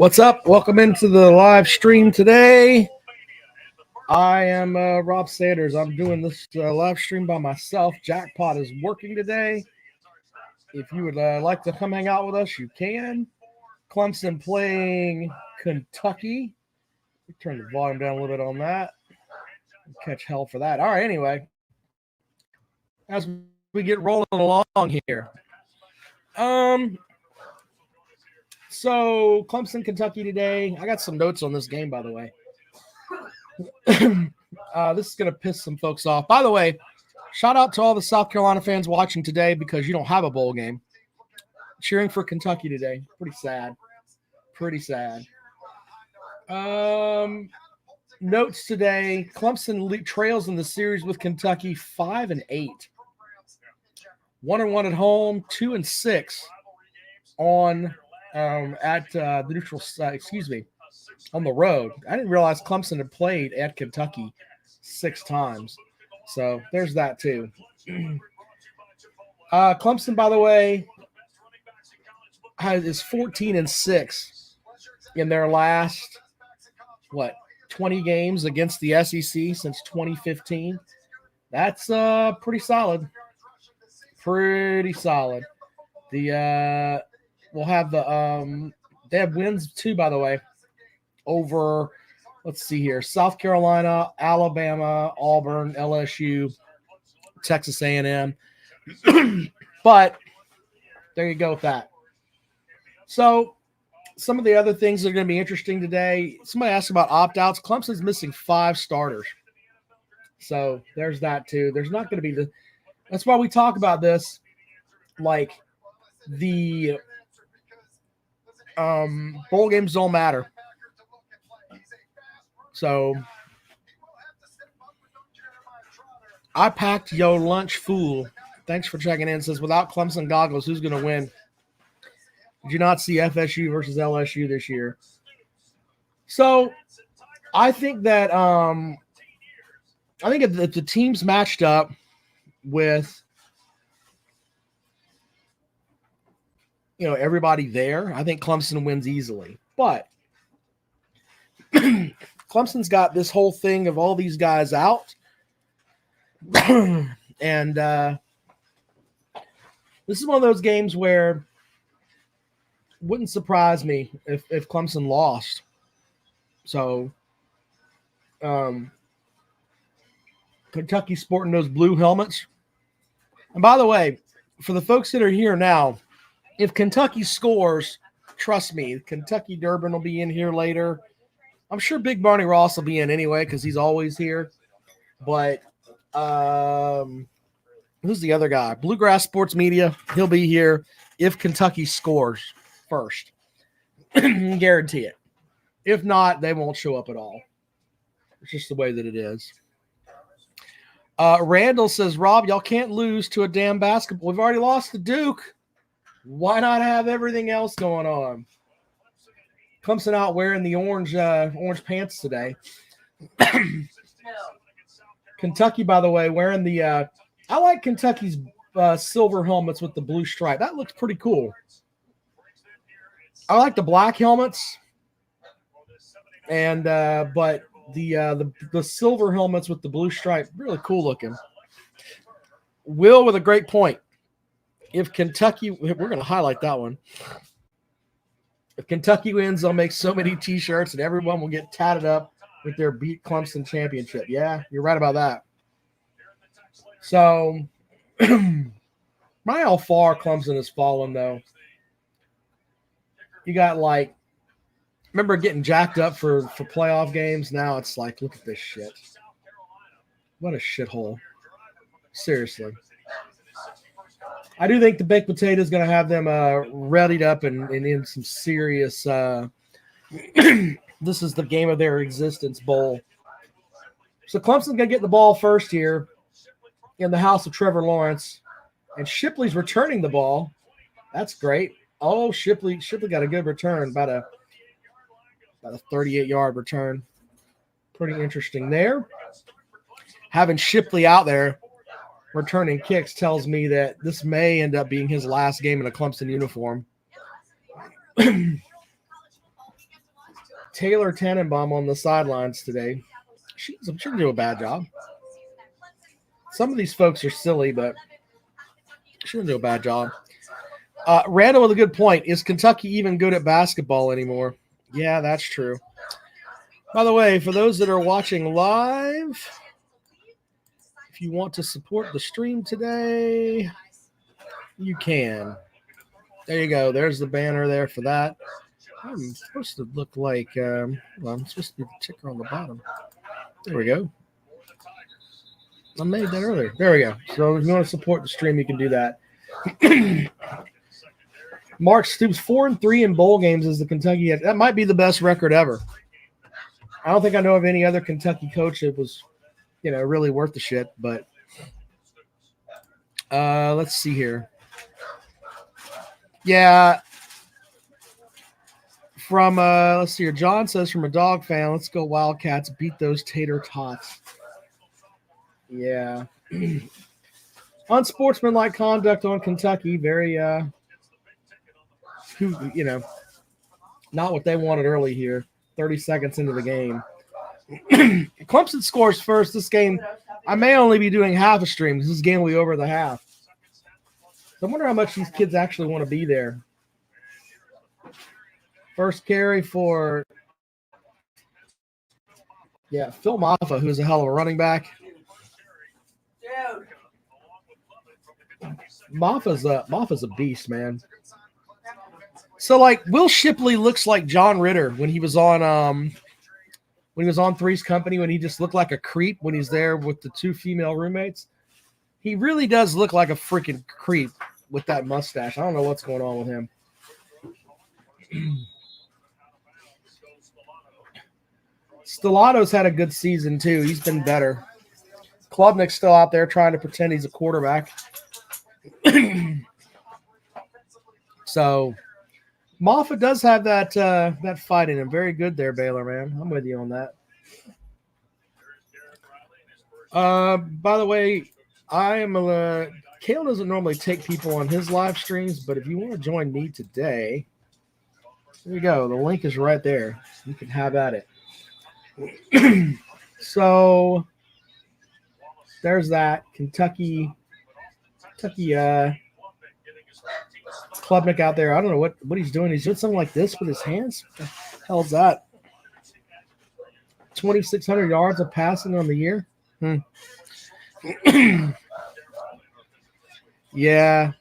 What's up? Welcome into the live stream today. I am Rob Sanders. I'm doing this live stream by myself. Jackpot is working today. If you would like to come hang out with us, you can. Clemson playing Kentucky. Turn the volume down a little bit on that. Catch hell for that. All right, anyway. As we get rolling along here. So Clemson, Kentucky today. I got some notes on this game, by the way. This is going to piss some folks off. By the way, shout out to all the South Carolina fans watching today because you don't have a bowl game. Cheering for Kentucky today. Pretty sad. Pretty sad. Notes today. Clemson trails in the series with Kentucky 5-8. 1-1 at home, 2-6 on at the neutral side. On the road. I didn't realize Clemson had played at Kentucky 6 times. So there's that too. Clemson, by the way, is 14-6 in their last 20 games against the SEC since 2015. That's pretty solid. Pretty solid. We'll have they have wins too, by the way, over, let's see here, South Carolina, Alabama, Auburn, LSU, Texas A&M. But there you go with that. So some of the other things that are going to be interesting today, somebody asked about opt-outs. Clemson's missing 5 starters. So there's that too. There's not going to be that's why we talk about this, like the bowl games don't matter. So I packed yo lunch fool. Thanks for checking in. Says without Clemson goggles, who's going to win? Did you not see FSU versus LSU this year? So I think that if the teams matched up with everybody there, I think Clemson wins easily. But Clemson's got this whole thing of all these guys out. And this is one of those games where it wouldn't surprise me if Clemson lost. So Kentucky sporting those blue helmets. And by the way, for the folks that are here now, if Kentucky scores, trust me, Kentucky Durbin will be in here later. I'm sure Big Barney Ross will be in anyway because he's always here. But who's the other guy? Bluegrass Sports Media. He'll be here if Kentucky scores first. Guarantee it. If not, they won't show up at all. It's just the way that it is. Randall says, Rob, y'all can't lose to a damn basketball. We've already lost to Duke. Why not have everything else going on? Clemson out wearing the orange pants today. Kentucky, by the way, wearing the I like Kentucky's silver helmets with the blue stripe. That looks pretty cool. I like the black helmets, and but the silver helmets with the blue stripe, really cool looking. Will with a great point. If Kentucky, we're going to highlight that one. If Kentucky wins, they'll make so many T-shirts, and everyone will get tatted up with their Beat Clemson championship. Yeah, you're right about that. So, my how far Clemson has fallen, though. You got, remember getting jacked up for playoff games? Now it's like, look at this shit. What a shithole. Seriously. I do think the baked potato is going to have them readied up and in some serious this is the game of their existence bowl. So Clemson's going to get the ball first here in the house of Trevor Lawrence. And Shipley's returning the ball. That's great. Oh, Shipley got a good return, about a 38-yard return. Pretty interesting there. Having Shipley out there returning kicks tells me that this may end up being his last game in a Clemson uniform. Taylor Tannenbaum on the sidelines today. She didn't do a bad job. Some of these folks are silly, but she didn't do a bad job. Randall with a good point. Is Kentucky even good at basketball anymore? Yeah, that's true. By the way, for those that are watching live, if you want to support the stream today, you can. There you go. There's the banner there for that. I'm supposed to look like I'm supposed to be the ticker on the bottom. There we go. I made that earlier. There we go. So if you want to support the stream, you can do that. Mark Stoops 4-3 in bowl games as the Kentucky. That might be the best record ever. I don't think I know of any other Kentucky coach that was, really worth the shit. But let's see here. Yeah. From let's see here. John says from a dog fan, let's go Wildcats, beat those tater tots. Yeah. Unsportsmanlike conduct on Kentucky. Very not what they wanted early here. 30 seconds into the game. Clemson scores first. This game, I may only be doing half a stream because this game will be over the half. So I wonder how much these kids actually want to be there. First carry for, Phil Maffa, who's a hell of a running back. Maffa's a beast, man. So, Will Shipley looks like John Ritter when he was on Three's Company, when he just looked like a creep when he's there with the two female roommates. He really does look like a freaking creep with that mustache. I don't know what's going on with him. Stellato's had a good season, too. He's been better. Klubnik's still out there trying to pretend he's a quarterback. So, Moffitt does have that fight in him. Very good there, Baylor, man. I'm with you on that. By the way, Kale doesn't normally take people on his live streams, but if you want to join me today, there you go. The link is right there. You can have at it. So there's that. Kentucky Klubnik out there. I don't know what he's doing. He's doing something like this with his hands. What the hell's that? 2,600 yards of passing on the year. Yeah.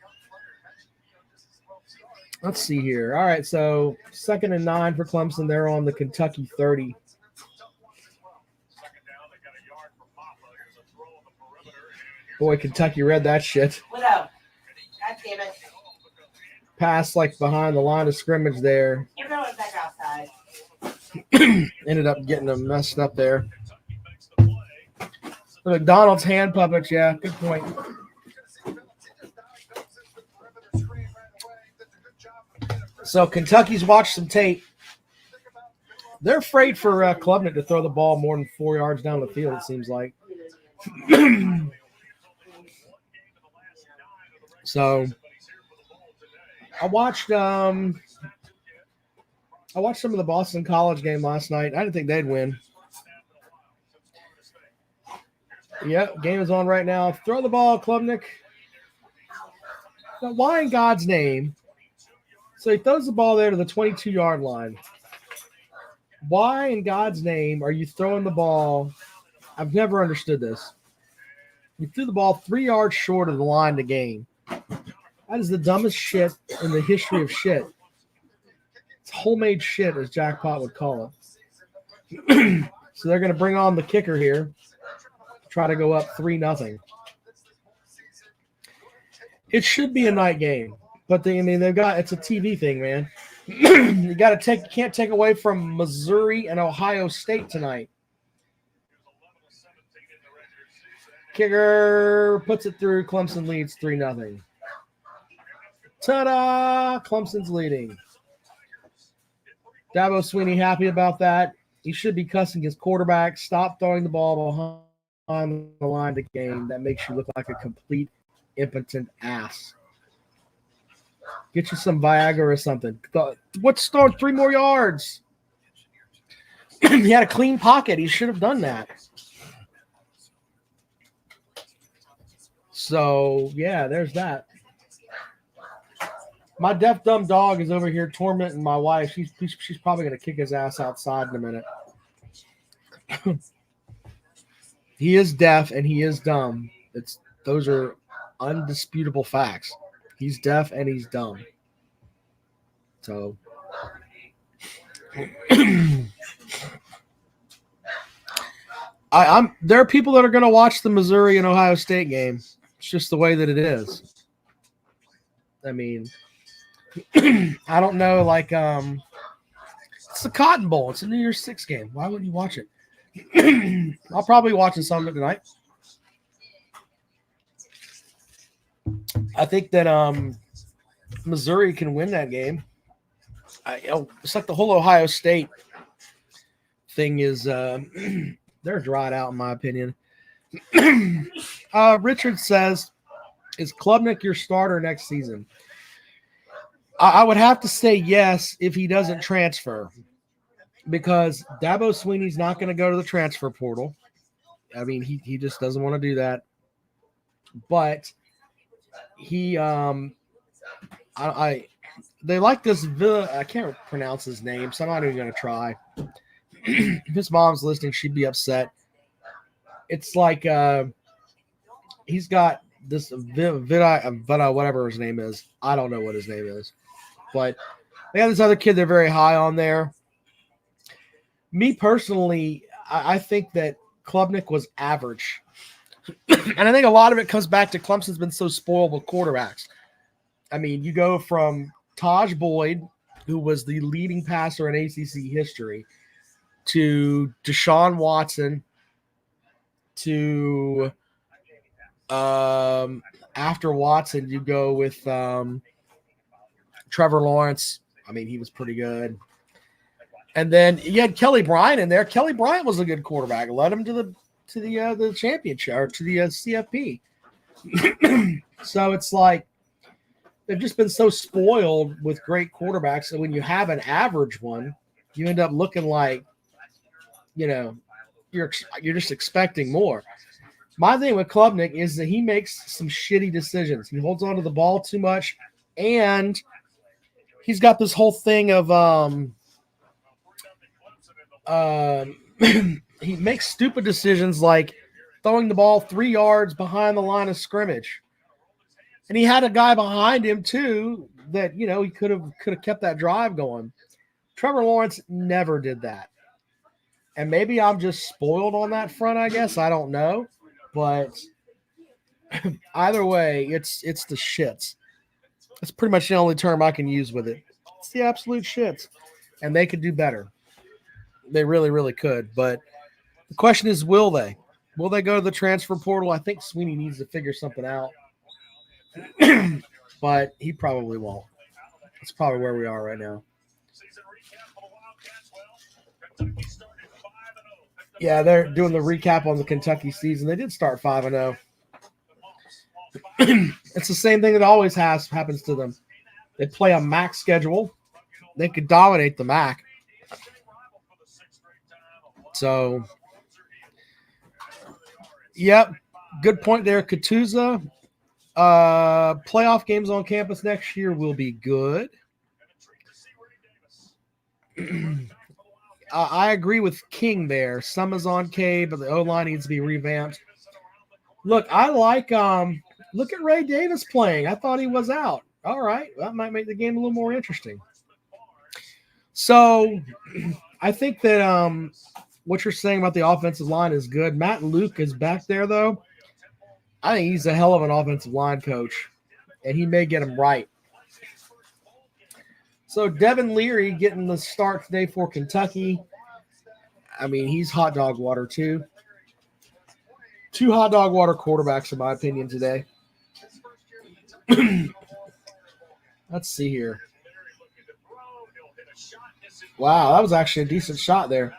Let's see here. All right, so 2nd and 9 for Clemson. They're on the Kentucky 30. Boy, Kentucky read that shit. What up? God damn it. Pass behind the line of scrimmage there. Everyone's back outside. Ended up getting them messed up there. The McDonald's hand puppets, yeah, good point. So Kentucky's watched some tape. They're afraid for Klubnik to throw the ball more than 4 yards down the field, it seems like. So I watched some of the Boston College game last night. I didn't think they'd win. Yep, game is on right now. Throw the ball, Klubnik. Now, why in God's name? So he throws the ball there to the 22-yard line. Why in God's name are you throwing the ball? I've never understood this. You threw the ball 3 yards short of the line to gain. That is the dumbest shit in the history of shit. It's homemade shit, as Jackpot would call it. So they're going to bring on the kicker here. Try to go up 3-0. It should be a night game, but they've got, it's a TV thing, man. You can't take away from Missouri and Ohio State tonight. Kicker puts it through. Clemson leads 3-0. Ta-da! Clemson's leading. Dabo Swinney happy about that. He should be cussing his quarterback. Stop throwing the ball behind the line to game. That makes you look like a complete impotent ass. Get you some Viagra or something. What's throwing 3 more yards? He had a clean pocket. He should have done that. So, yeah, there's that. My deaf, dumb dog is over here tormenting my wife. She's probably going to kick his ass outside in a minute. He is deaf and he is dumb. Those are undisputable facts. He's deaf and he's dumb. So, there are people that are going to watch the Missouri and Ohio State game. It's just the way that it is. I mean, I don't know, like, it's the Cotton Bowl. It's a New Year's Six game. Why wouldn't you watch it? I'll probably be watching some of it tonight. I think that Missouri can win that game. It's like the whole Ohio State thing is they're dried out, in my opinion. Richard says, is Klubnik your starter next season? I would have to say yes if he doesn't transfer, because Dabo Swinney's not going to go to the transfer portal. I mean, he just doesn't want to do that. But he they like this I can't pronounce his name, so I'm not even going to try. If his mom's listening, she'd be upset. It's like he's got this Vida, whatever his name is. I don't know what his name is. But they have this other kid they're very high on there. Me personally, I think that Klubnik was average. And I think a lot of it comes back to Clemson's been so spoiled with quarterbacks. I mean, you go from Taj Boyd, who was the leading passer in ACC history, to Deshaun Watson, to after Watson, you go with Trevor Lawrence. I mean, he was pretty good. And then you had Kelly Bryant in there. Kelly Bryant was a good quarterback. Led him to the championship, or to the CFP. So it's like they've just been so spoiled with great quarterbacks. So when you have an average one, you end up looking like, you're just expecting more. My thing with Klubnik is that he makes some shitty decisions. He holds on to the ball too much, and he's got this whole thing of he makes stupid decisions like throwing the ball 3 yards behind the line of scrimmage. And he had a guy behind him too that, he could have kept that drive going. Trevor Lawrence never did that. And maybe I'm just spoiled on that front, I guess. I don't know. But either way, it's the shits. That's pretty much the only term I can use with it. It's the absolute shits. And they could do better. They really, really could. But the question is, will they? Will they go to the transfer portal? I think Sweeney needs to figure something out. But he probably won't. That's probably where we are right now. Yeah, they're doing the recap on the Kentucky season. They did start 5-0. It's the same thing that always happens to them. They play a MAC schedule. They could dominate the MAC. So, yep, good point there, Katuza. Playoff games on campus next year will be good. I agree with King there. Some is on K, but the O-line needs to be revamped. Look, I like look at Ray Davis playing. I thought he was out. All right, that might make the game a little more interesting. So I think that what you're saying about the offensive line is good. Matt Luke is back there, though. I think he's a hell of an offensive line coach, and he may get him right. So Devin Leary getting the start today for Kentucky. I mean, he's hot dog water, too. 2 hot dog water quarterbacks, in my opinion, today. Let's see here. Wow, that was actually a decent shot there.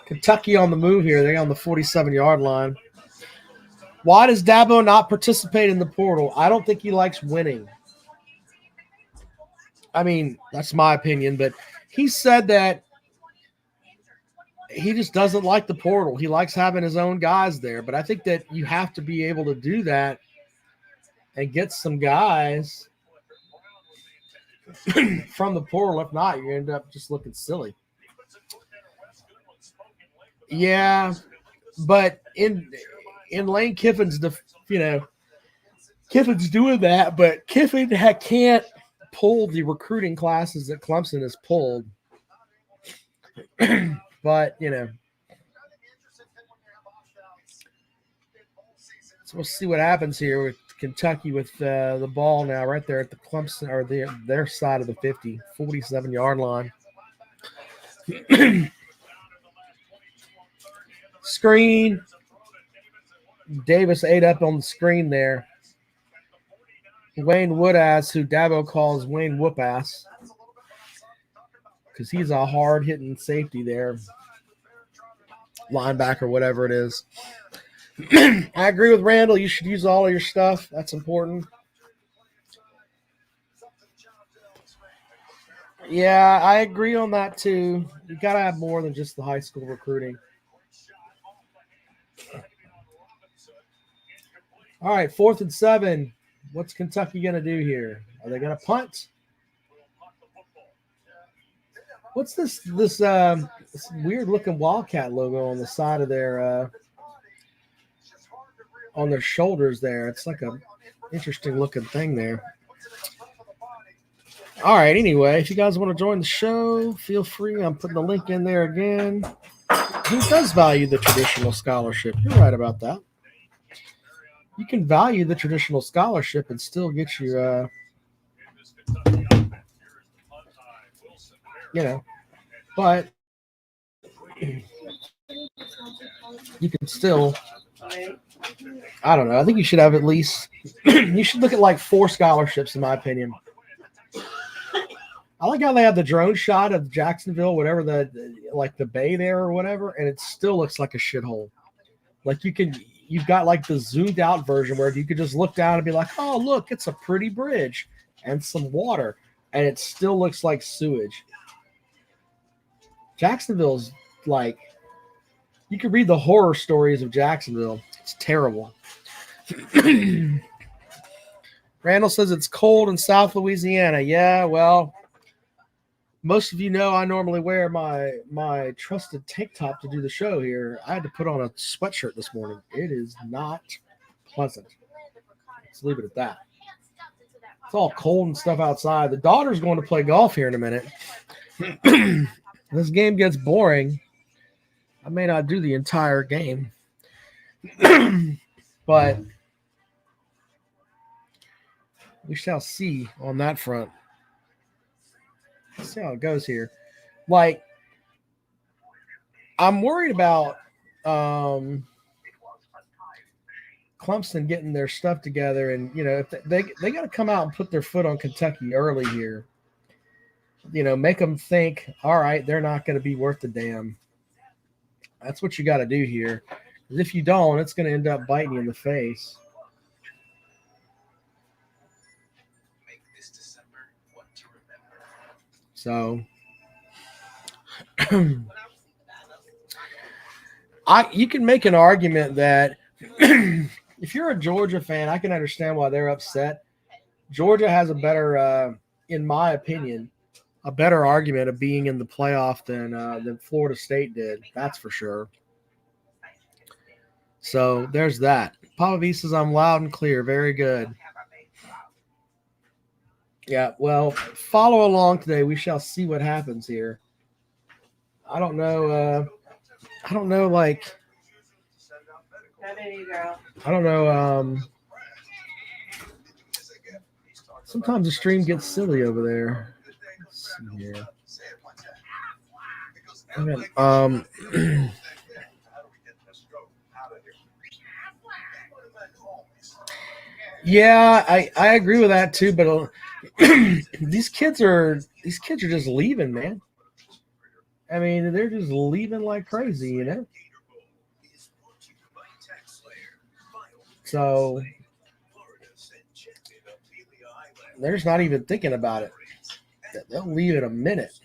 Kentucky on the move here. They're on the 47-yard line. Why does Dabo not participate in the portal? I don't think he likes winning. I mean, that's my opinion, but he said that he just doesn't like the portal. He likes having his own guys there. But I think that you have to be able to do that and get some guys from the portal. If not, you end up just looking silly. Yeah, but in Lane Kiffin's, Kiffin's doing that, but Kiffin can't pull the recruiting classes that Clemson has pulled. But, so we'll see what happens here with Kentucky with the ball now right there at the Clemson or their side of the 50, 47-yard line. Screen. Davis ate up on the screen there. Wayne Woodass, who Dabo calls Wayne Whoopass, because he's a hard-hitting safety there, linebacker, whatever it is. I agree with Randall. You should use all of your stuff. That's important. Yeah, I agree on that too. You got to have more than just the high school recruiting. All right, 4th and 7. What's Kentucky going to do here? Are they going to punt? What's this weird-looking Wildcat logo on the side of their on their shoulders there? It's like a interesting-looking thing there. All right, anyway, if you guys want to join the show, feel free. I'm putting the link in there again. Who does value the traditional scholarship? You're right about that. You can value the traditional scholarship and still get your, but you can still, I don't know. I think you should have at least, you should look at like 4 scholarships, in my opinion. I like how they have the drone shot of Jacksonville, whatever the bay there or whatever, and it still looks like a shithole. Like you've got like the zoomed out version where you could just look down and be like, oh, look, it's a pretty bridge and some water, and it still looks like sewage. Jacksonville's like, you could read the horror stories of Jacksonville. It's terrible. Randall says it's cold in South Louisiana. Yeah, well, most of you know I normally wear my trusted tank top to do the show here. I had to put on a sweatshirt this morning. It is not pleasant. Let's leave it at that. It's all cold and stuff outside. The daughter's going to play golf here in a minute. This game gets boring. I may not do the entire game. But we shall see on that front. Let's see how it goes here. Like, I'm worried about Clemson getting their stuff together, and if they got to come out and put their foot on Kentucky early here. Make them think, all right, they're not going to be worth the damn. That's what you got to do here. Because if you don't, it's going to end up biting you in the face. So, you can make an argument that if you're a Georgia fan, I can understand why they're upset. Georgia has a better, in my opinion, a better argument of being in the playoff than Florida State did. That's for sure. So there's that. Papa V says I'm loud and clear. Very good. Yeah, well, follow along today. We shall see what happens here. I don't know. Like, I don't know. Sometimes the stream gets silly over there. Let's see here. Yeah, I agree with that too, but these kids are just leaving, man. I mean, they're just leaving like crazy, So they're just not even thinking about it. They'll leave in a minute.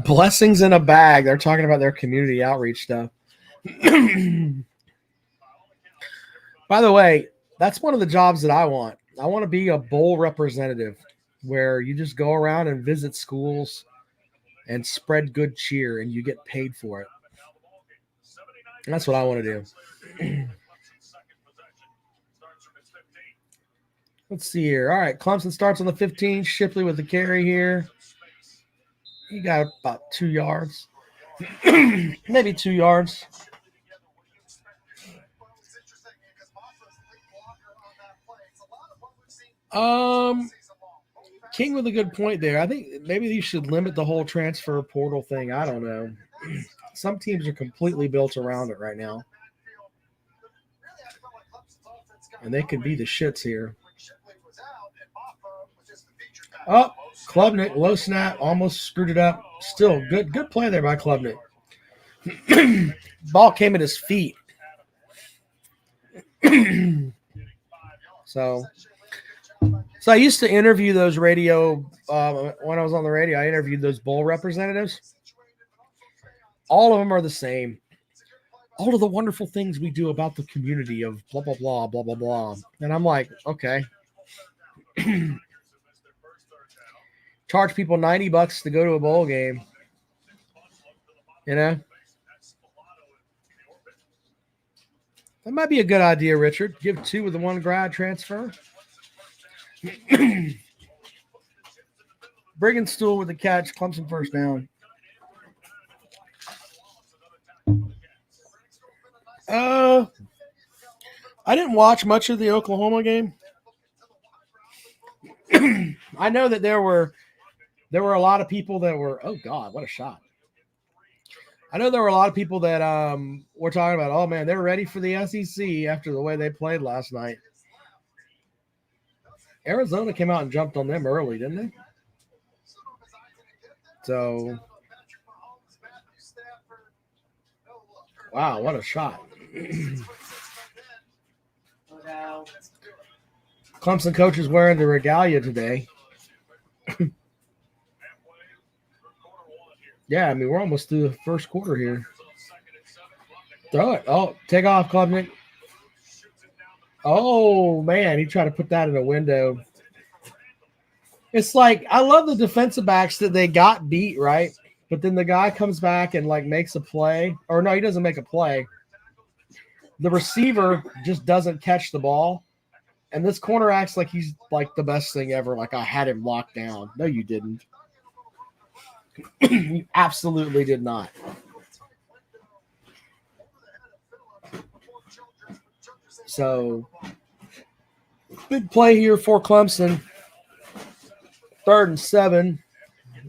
Blessings in a bag. They're talking about their community outreach stuff. By the way, that's one of the jobs that I want. I want to be a bowl representative where you just go around and visit schools and spread good cheer and you get paid for it. That's what I want to do. Let's see here. All right, Clemson starts on the 15. Shipley with the carry here. He got about 2 yards. Maybe 2 yards. King with a good point there. I think maybe you should limit the whole transfer portal thing. I don't know. Some teams are completely built around it right now. And they could be the shits here. Oh, Klubnik, low snap, almost screwed it up. Still, good play there by Klubnik. Ball came at his feet. So I used to interview those radio when I was on the radio. I interviewed those bowl representatives. All of them are the same. All of the wonderful things we do about the community of blah, blah, blah, blah, blah, blah. And I'm like, okay. Charge people $90 to go to a bowl game. You know? That might be a good idea, Richard. Give 2 with the 1 grad transfer. Briggenstool with the catch. Clemson first down. I didn't watch much of the Oklahoma game. I know that there were a lot of people that were, oh God, what a shot. I know there were a lot of people that were talking about, oh man, they're ready for the SEC after the way they played last night. Arizona came out and jumped on them early, didn't they? So, wow, what a shot. Clemson coach is wearing the regalia today. Yeah, I mean, we're almost through the first quarter here. Throw it. Oh, take off, Klubnik. Oh, man, he tried to put that in a window. It's like, I love the defensive backs that they got beat, right? But then the guy comes back and, like, makes a play. Or, no, he doesn't make a play. The receiver just doesn't catch the ball. And this corner acts like he's, like, the best thing ever. Like, I had him locked down. No, you didn't. You absolutely did not. So, big play here for Clemson. 3rd and 7.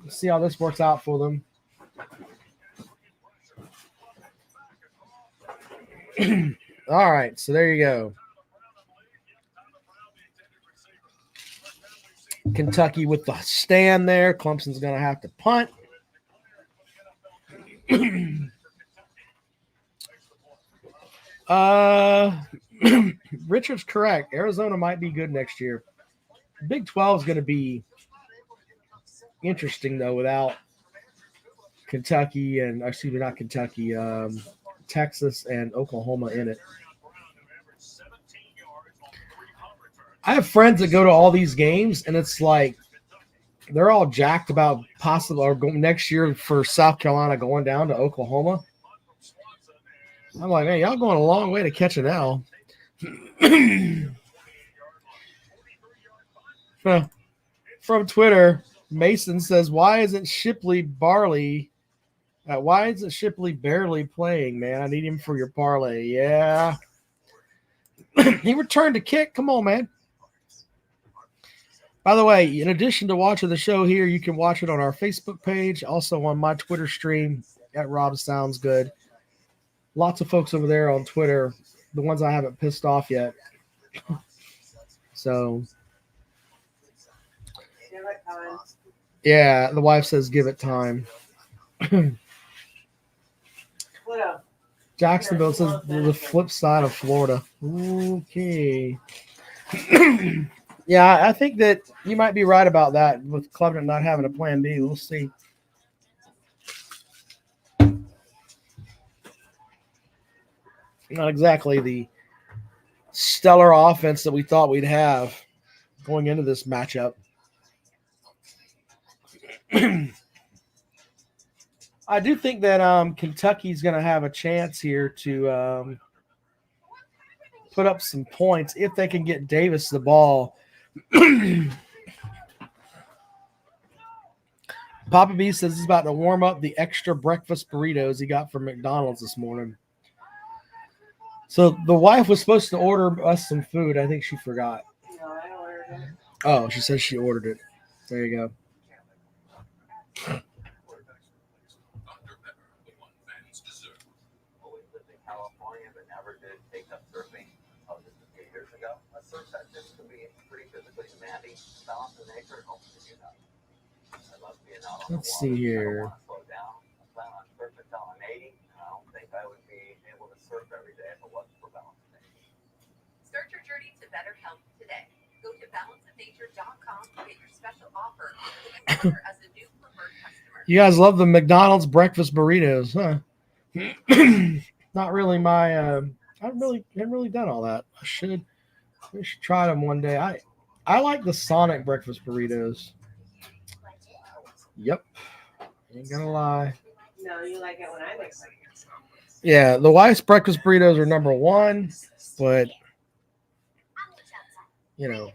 Let's see how this works out for them. All right, so there you go. Kentucky with the stand there. Clemson's going to have to punt. Richard's correct. Arizona might be good next year. Big 12 is going to be interesting, though, without Kentucky and, excuse me, not Kentucky, Texas and Oklahoma in it. I have friends that go to all these games, and it's like they're all jacked about possible or next year for South Carolina going down to Oklahoma. I'm like, man, y'all going a long way to catch an L. From Twitter, Mason says, "Why isn't Shipley barely playing, man? I need him for your parlay." Yeah, he returned a kick. Come on, man. By the way, in addition to watching the show here, you can watch it on our Facebook page, also on my Twitter stream at Rob Sounds Good. Lots of folks over there on Twitter, the ones I haven't pissed off yet. So, yeah, the wife says give it time. Jacksonville says the flip side of Florida. Okay. Yeah, I think that you might be right about that with Cleveland not having a plan B. We'll see. Not exactly the stellar offense that we thought we'd have going into this matchup. I do think that Kentucky's going to have a chance here to put up some points if they can get Davis the ball. Papa B says he's about to warm up the extra breakfast burritos he got from McDonald's this morning. So the wife was supposed to order us some food. I think she forgot. No, I ordered it. Oh, she says she ordered it. There you go. Always lived in California, but never did take up surfing until just a few years ago. A surf session can be pretty physically demanding. Balance in nature helps to do that. I love being out on the Let's water. see I here. don't want to slow down. I plan on surfing until I'm 80. I don't think I would be able to surf every day if it wasn't for balance in nature. Start your journey to better health today. Go to balanceofnature.com to get your special offer as a new preferred customer. You guys love the McDonald's breakfast burritos, huh? Not really my. I haven't really done all that. I should try them one day. I like the Sonic breakfast burritos. Yep, ain't gonna lie. No, you like it when I make them. Yeah, the wife's breakfast burritos are number one, but you know.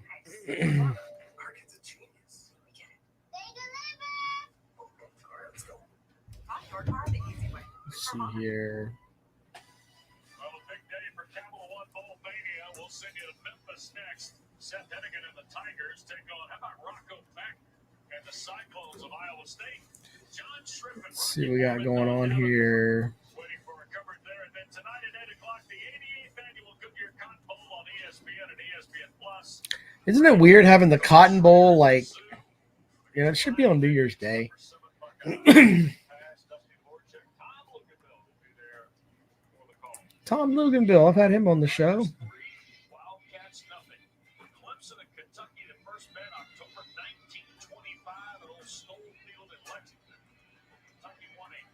Let's see here. Well, a big day for Capital One Bowl Mania. We'll send you to Memphis next. Seth Hennigan and the Tigers take on, how about Rocco Beck and the Cyclones of Iowa State? John Shrimp and Let's see what we got going on here. waiting for a coverage there. And then tonight at 8 o'clock, the 88th annual Goodyear Cotton Bowl on ESPN and ESPN Plus. Isn't it weird having the Cotton Bowl? Like, you know, it should be on New Year's Day. Tom Luganville, I've had him on the show. Wildcats nothing. Clemson and Kentucky the first met October 1925 at Old Stoll Field in Lexington. Kentucky won a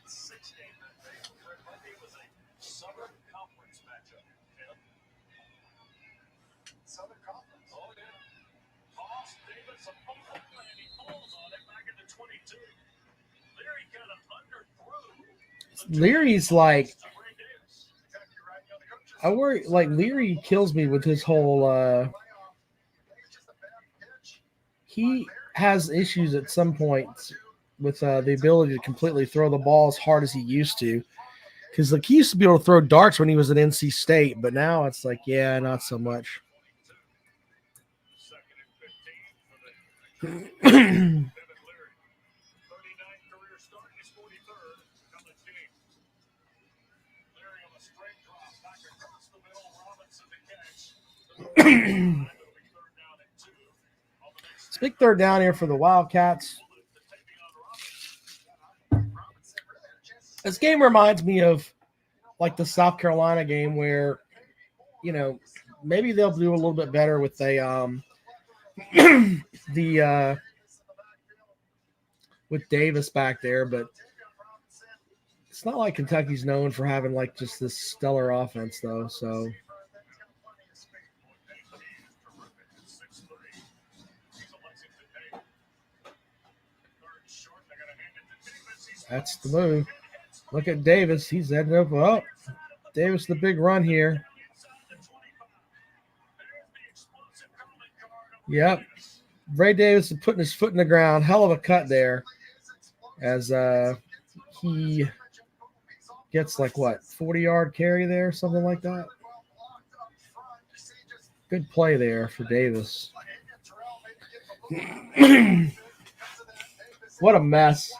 9-6 game that day. Fred Monday was a Southern Conference matchup. Tim? Southern Conference? Oh, yeah. Toss Davis a ball, and he falls on it back into 22. Leary kind of underthrew. Leary's like, I worry, like Leary kills me with his whole, he has issues at some points with the ability to completely throw the ball as hard as he used to. Because like he used to be able to throw darts when he was at NC State, but now it's like, yeah, not so much. It's a big third down here for the Wildcats. This game reminds me of like the South Carolina game where, you know, maybe they'll do a little bit better with with Davis back there, but it's not like Kentucky's known for having like just this stellar offense though. So that's the move. Look at Davis. He's heading up. Oh, Davis, the big run here. Yep. Ray Davis is putting his foot in the ground. Hell of a cut there as he gets like what, 40-yard carry there, something like that. Good play there for Davis. What a mess.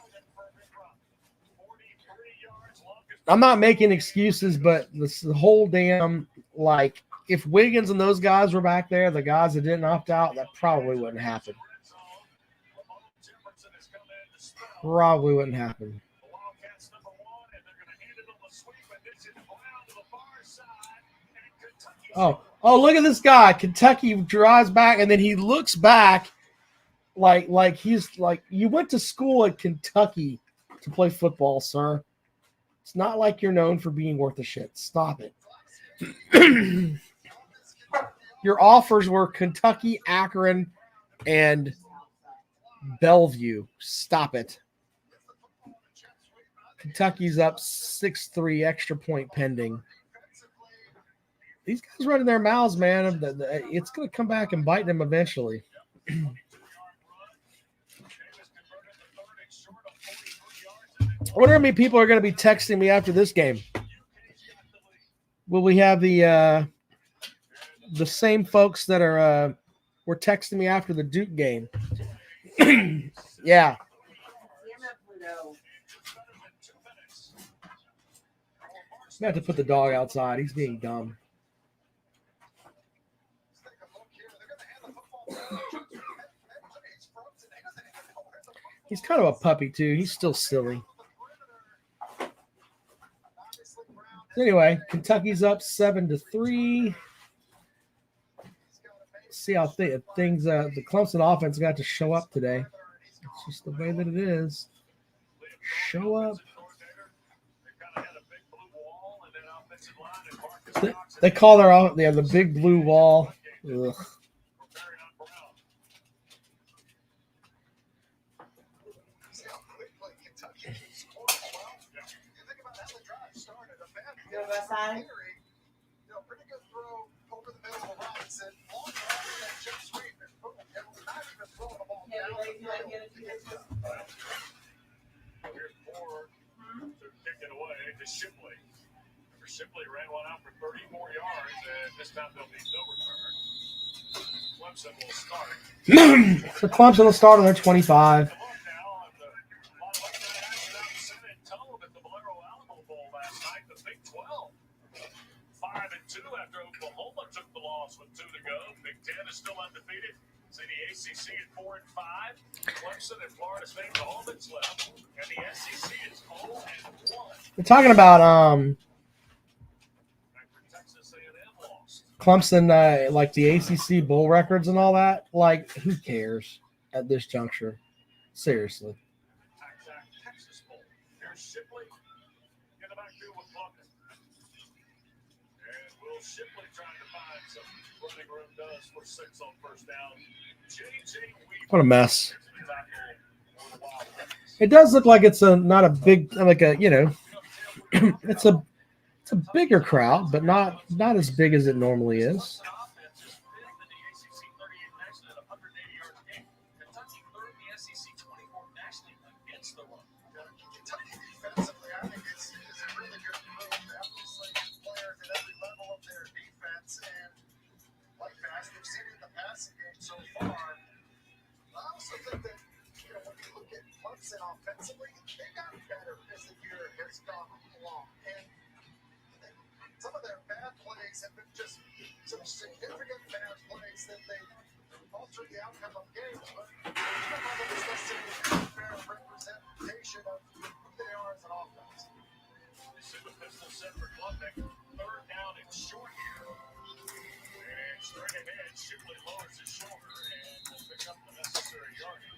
I'm not making excuses, but this whole damn, like, if Wiggins and those guys were back there, the guys that didn't opt out, that probably wouldn't happen. Probably wouldn't happen. Oh, look at this guy. Kentucky drives back, and then he looks back like he's like, you went to school at Kentucky to play football, sir. It's not like you're known for being worth a shit. Stop it. Your offers were Kentucky, Akron, and Bellevue. Stop it. Kentucky's up 6-3, extra point pending. These guys running their mouths, man. It's going to come back and bite them eventually. I wonder how many people are going to be texting me after this game. Will we have the same folks that were texting me after the Duke game? Yeah. I have to put the dog outside. He's being dumb. He's kind of a puppy, too. He's still silly. Anyway, Kentucky's up 7-3. See how things the Clemson offense got to show up today. It's just the way that it is. Show up. They call the big blue wall. Ugh. Shipley ran one out for 34 yards, and this time there'll be no return. Clemson will start. So Clemson will start on their 25. The Big 12, 5-2 after Oklahoma took the loss with 2 to go. Big 10 is still undefeated. See the ACC at 4-5. Clemson and Florida State all that's left, and the SEC is 0-1. We're talking about Clemson, like the ACC bowl records and all that. Like, who cares at this juncture? Seriously. Texas Bowl. Here's Shipley in the backfield with Plunkett. And Will Shipley trying to find some running room does for 6 on first down. J.J. Weaver. What a mess. It does look like it's not a big, like a, it's a bigger crowd, but not as big as it normally is. Offensively, they got better as the year has gone along. And some of their bad plays have been just some significant bad plays that they altered the outcome of games. But none of it is necessarily a fair representation of who they are as an offense. This is a pistol set for Klubnik. 3rd down and short here. And straight ahead, Shipley lowers his shoulder and will pick up the necessary yardage.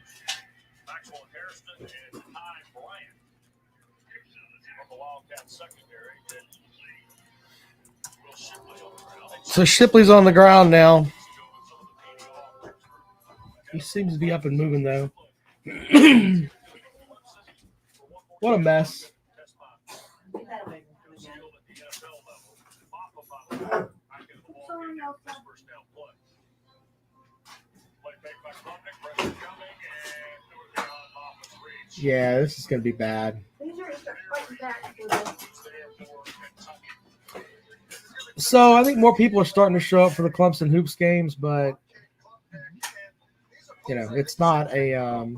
Maxwell Harrison and Ty Bryant from the Wildcats secondary. Will Shipley on the ground. So Shipley's on the ground now. He seems to be up and moving, though. What a mess. Yeah, this is going to be bad. So I think more people are starting to show up for the Clemson Hoops games, but it's not a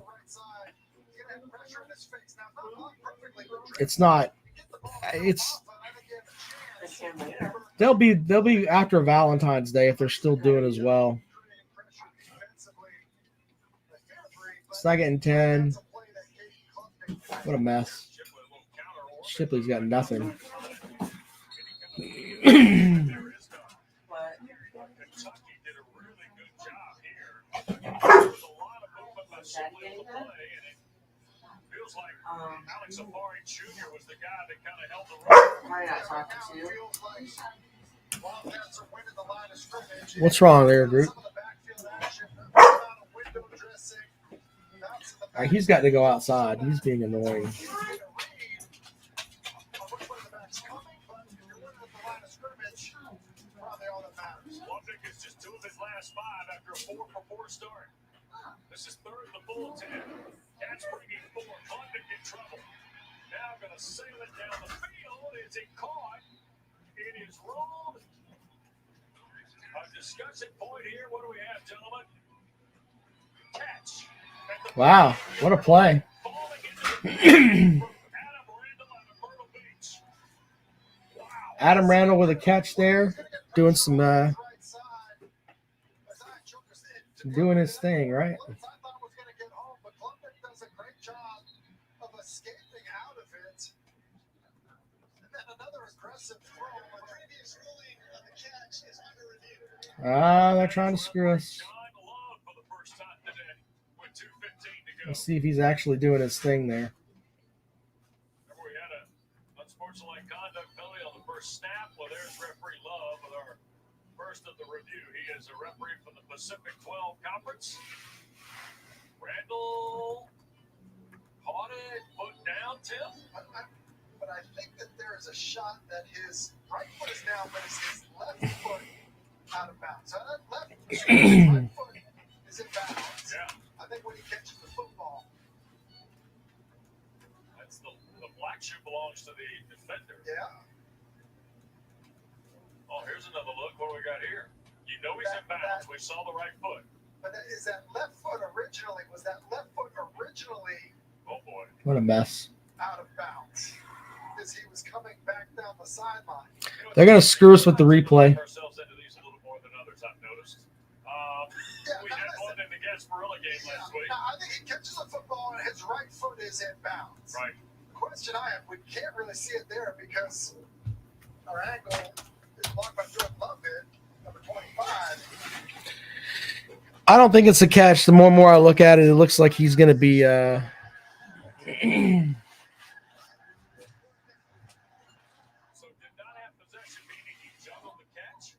they'll be after Valentine's Day if they're still doing as well. 2nd and 10. What a mess. Shipley's got nothing. similar play, and it feels like Alex Amari Jr. was the guy that kind of held the rope. Probably not talking to you. Feels like Wildcats are winning the line of scrimmage. What's wrong there, group? Some of the backfield action, a lot of window dressing, bounce in the All right, he's got to go outside. He's being annoying. Lubbock is just 2 of his last 5 after a 4-for-4 start. This is 3rd in the full 10. Cats bringing 4. Lubbock in trouble. Now going to sail it down the field. Is it caught? It is rolled. A discussion point here. What do we have, gentlemen? Catch. Wow, what a play. Falling into the Adam Randall out of Myrtle Beach. Wow. Adam Randall with a catch there, doing some doing his thing, right? I thought was going to get home, but Lubbock does a great job of escaping out of it. And then another aggressive throw. A previous ruling on the catch is under review. They're trying to screw us. John Love for the first time today with 2:15 to go. Let's see if he's actually doing his thing there. Remember, we had a unsportsmanlike conduct penalty on the first snap. Well, there's referee Love with our first of the review. He is a referee from the Pacific 12 Conference. Randall caught it, put down, Tim. But I think that there is a shot that his right foot is down, but it's his left foot out of bounds. So that left foot is in bounds. Yeah, I think when he catches the football, that's the black shoe belongs to the defender. yeah. Oh, here's another look. What do we got here? You know he's in bounds. We saw the right foot. But is that left foot originally, was that left foot originally Oh, boy. What a mess. out of bounds? Because he was coming back down the sideline. They're going to screw us with the replay. Ourselves into these a little more than others, I've noticed. Yeah, We now had listen, one in the Gasparilla game yeah, last week. now I think he catches the football and his right foot is in bounds. Right. The question I have, we can't really see it there because our angle is blocked by Jordan Lovehead, number 25. I don't think it's a catch. The more and more I look at it, it looks like he's going to be So did not have possession, meaning he jumped on the catch.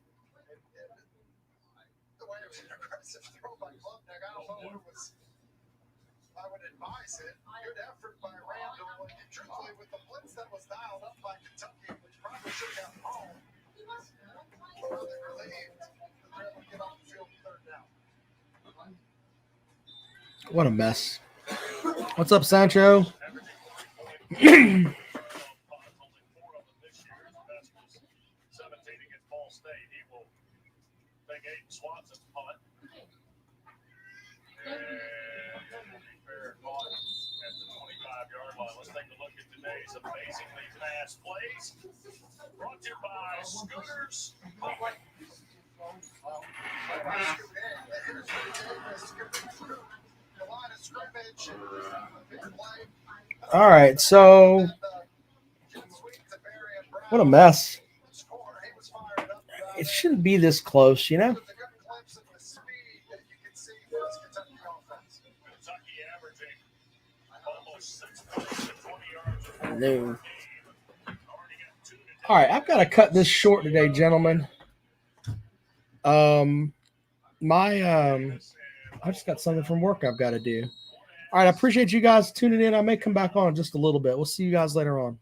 The way it was an aggressive throw by Klubnik, I don't know what it was. I would advise it. Good effort by Randall. And truthfully, with the blitz that was dialed up by Kentucky, which probably should have gotten home, we're really relieved that they're able to get off the field third down. what a mess. What's up, Sancho? Only 4 of them this year. His best was 17 against Ball State. He will take Aiden Swanson's punt. And fair caught at the 25-yard line. Let's take a look at today's amazingly fast plays. Brought to you by Scooters. All right, so what a mess. It shouldn't be this close, you know? Kentucky averaging almost 6 points to 20 yards or more No. per game. Already got 2 today. All right, I've got to cut this short today, gentlemen. I just got something from work I've got to do. All right, I appreciate you guys tuning in. I may come back on in just a little bit. We'll see you guys later on.